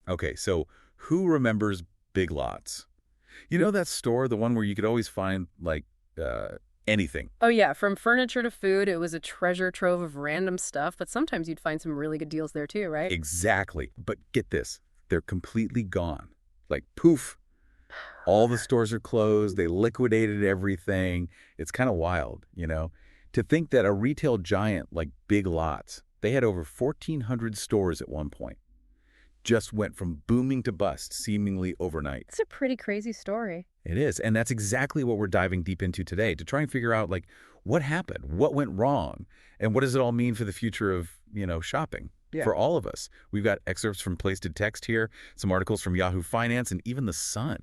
Okay, so who remembers Big Lots? You know that store, the one where you could always find, like, anything? Oh yeah, from furniture to food, it was a treasure trove of random stuff, but sometimes you'd find some really good deals there too, right? Exactly. But get this, they're completely gone. Like, poof, all the stores are closed. They liquidated everything. It's kind of wild, you know? To think that a retail giant like Big Lots, they had over 1,400 stores at one point, just went from booming to bust seemingly overnight. It's a pretty crazy story. It is. And that's exactly what we're diving deep into today to try and figure out, like, what happened? What went wrong? And what does it all mean for the future of, shopping? Yeah. For all of us. We've got excerpts from Placed Text here, some articles from Yahoo Finance, and even The Sun.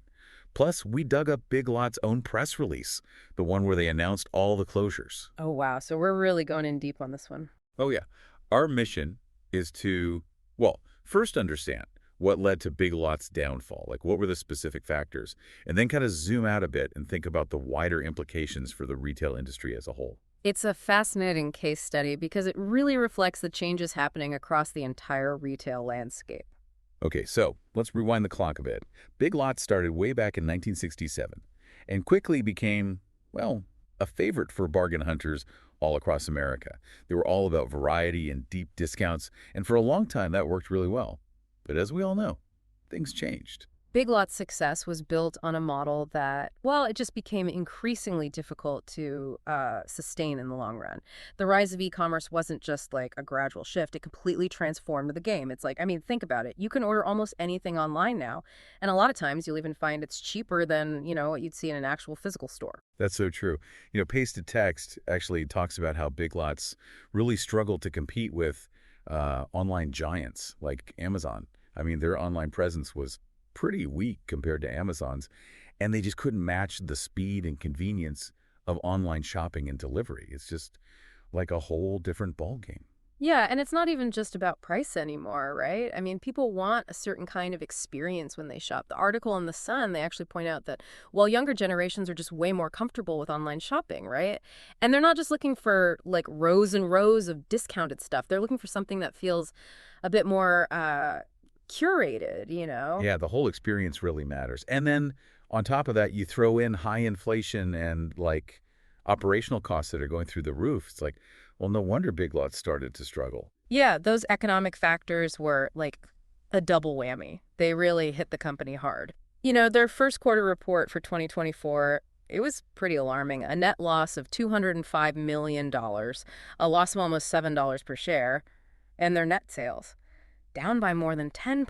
Plus, we dug up Big Lots' own press release, the one where they announced all the closures. Oh wow, so we're really going in deep on this one. Oh, yeah. Our mission is to, well, first understand what led to Big Lots' downfall. Like, what were the specific factors? And then kind of zoom out a bit and think about the wider implications for the retail industry as a whole. It's a fascinating case study because it really reflects the changes happening across the entire retail landscape. Okay, so let's rewind the clock a bit. Big Lots started way back in 1967 and quickly became, well, a favorite for bargain hunters all across America. They were all about variety and deep discounts, and for a long time that worked really well. But as we all know, things changed. Big Lots' success was built on a model that, well, it just became increasingly difficult to sustain in the long run. The rise of e-commerce wasn't just like a gradual shift. It completely transformed the game. It's like, I mean, think about it. You can order almost anything online now. And a lot of times you'll even find it's cheaper than, what you'd see in an actual physical store. That's so true. Pasted Text actually talks about how Big Lots really struggled to compete with online giants like Amazon. I mean, their online presence was pretty weak compared to Amazon's, and they just couldn't match the speed and convenience of online shopping and delivery. It's just like a whole different ballgame. Yeah, and it's not even just about price anymore, right? I mean, people want a certain kind of experience when they shop. The article in The Sun, they actually point out that, well, younger generations are just way more comfortable with online shopping, right? And they're not just looking for, like, rows and rows of discounted stuff. They're looking for something that feels a bit more curated. Yeah, the whole experience really matters. And then on top of that, you throw in high inflation and like operational costs that are going through the roof. It's like, well, no wonder Big Lots started to struggle. Yeah, those economic factors were like a double whammy. They really hit the company hard. Their first quarter report for 2024, it was pretty alarming. A net loss of $205 million, a loss of almost $7 per share, and their net sales down by more than 10%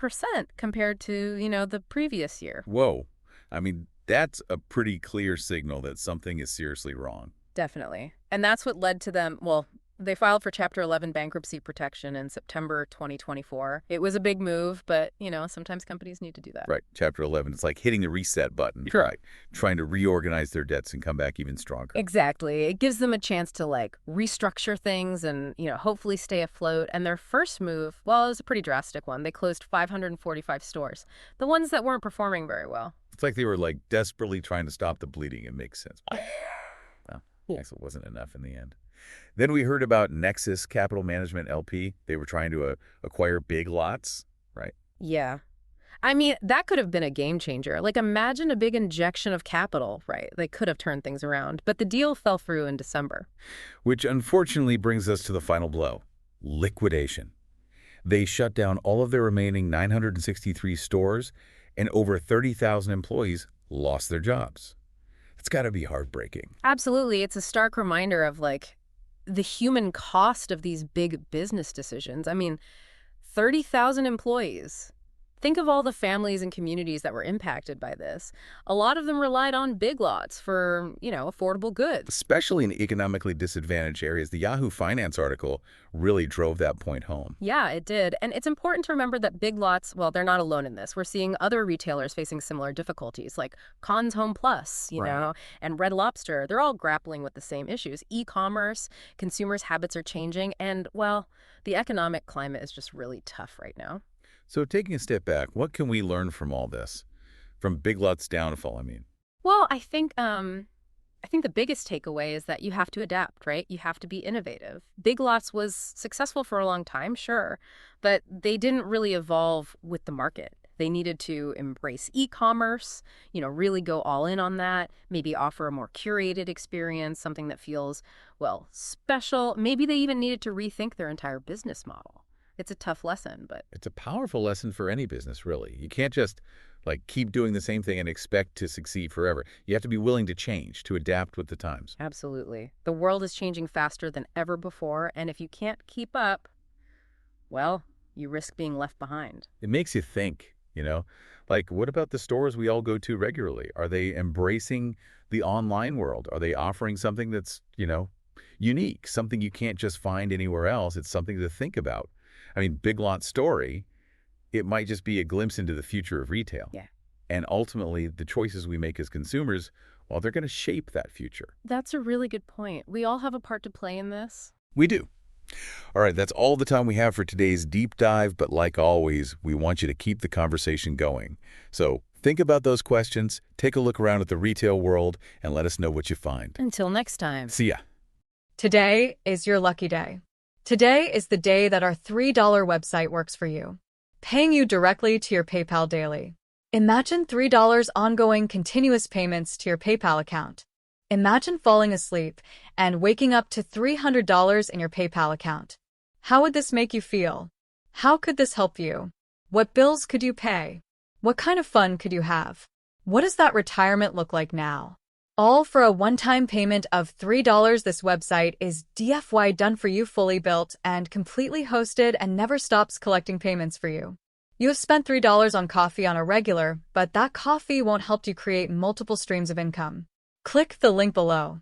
compared to, the previous year. Whoa. I mean, that's a pretty clear signal that something is seriously wrong. Definitely. And that's what led to them, well, they filed for Chapter 11 bankruptcy protection in September 2024. It was a big move, but, sometimes companies need to do that. Right. Chapter 11. It's like hitting the reset button. Sure. Right. Trying to reorganize their debts and come back even stronger. Exactly. It gives them a chance to, like, restructure things and, hopefully stay afloat. And their first move, well, it was a pretty drastic one. They closed 545 stores, the ones that weren't performing very well. It's like they were, like, desperately trying to stop the bleeding. It makes sense. Well, I guess it wasn't enough in the end. Then we heard about Nexus Capital Management LP. They were trying to acquire Big Lots, right? Yeah. I mean, that could have been a game changer. Like, imagine a big injection of capital, right? They could have turned things around. But the deal fell through in December. Which unfortunately brings us to the final blow, liquidation. They shut down all of their remaining 963 stores, and over 30,000 employees lost their jobs. It's got to be heartbreaking. Absolutely. It's a stark reminder of, like, the human cost of these big business decisions. I mean, 30,000 employees. Think of all the families and communities that were impacted by this. A lot of them relied on Big Lots for, affordable goods. Especially in economically disadvantaged areas. The Yahoo Finance article really drove that point home. Yeah, it did. And it's important to remember that Big Lots, well, they're not alone in this. We're seeing other retailers facing similar difficulties, like Conn's Home Plus, and Red Lobster. They're all grappling with the same issues. E-commerce, consumers' habits are changing, and, well, the economic climate is just really tough right now. So taking a step back, what can we learn from all this? From Big Lots' downfall, I mean. Well, I think the biggest takeaway is that you have to adapt, right? You have to be innovative. Big Lots was successful for a long time, sure, but they didn't really evolve with the market. They needed to embrace e-commerce, really go all in on that, maybe offer a more curated experience, something that feels, well, special. Maybe they even needed to rethink their entire business model. It's a tough lesson, but It's a powerful lesson for any business, really. You can't just keep doing the same thing and expect to succeed forever. You have to be willing to change, to adapt with the times. absolutely. The world is changing faster than ever before, and if you can't keep up, well, you risk being left behind. It makes you think. Like, what about the stores we all go to regularly? Are they embracing the online world? Are they offering something that's unique, something you can't just find anywhere else? It's something to think about. I mean, Big Lots Story, it might just be a glimpse into the future of retail. Yeah. And ultimately, the choices we make as consumers, well, they're going to shape that future. That's a really good point. We all have a part to play in this. We do. All right, that's all the time we have for today's deep dive, but like always, we want you to keep the conversation going. So think about those questions, take a look around at the retail world, and let us know what you find. Until next time. See ya. Today is your lucky day. Today is the day that our $3 website works for you, paying you directly to your PayPal daily. Imagine $3 ongoing continuous payments to your PayPal account. Imagine falling asleep and waking up to $300 in your PayPal account. How would this make you feel? How could this help you? What bills could you pay? What kind of fun could you have? What does that retirement look like now? All for a one-time payment of $3. This website is DFY done for you, fully built and completely hosted, and never stops collecting payments for you. You have spent $3 on coffee on a regular, but that coffee won't help you create multiple streams of income. Click the link below.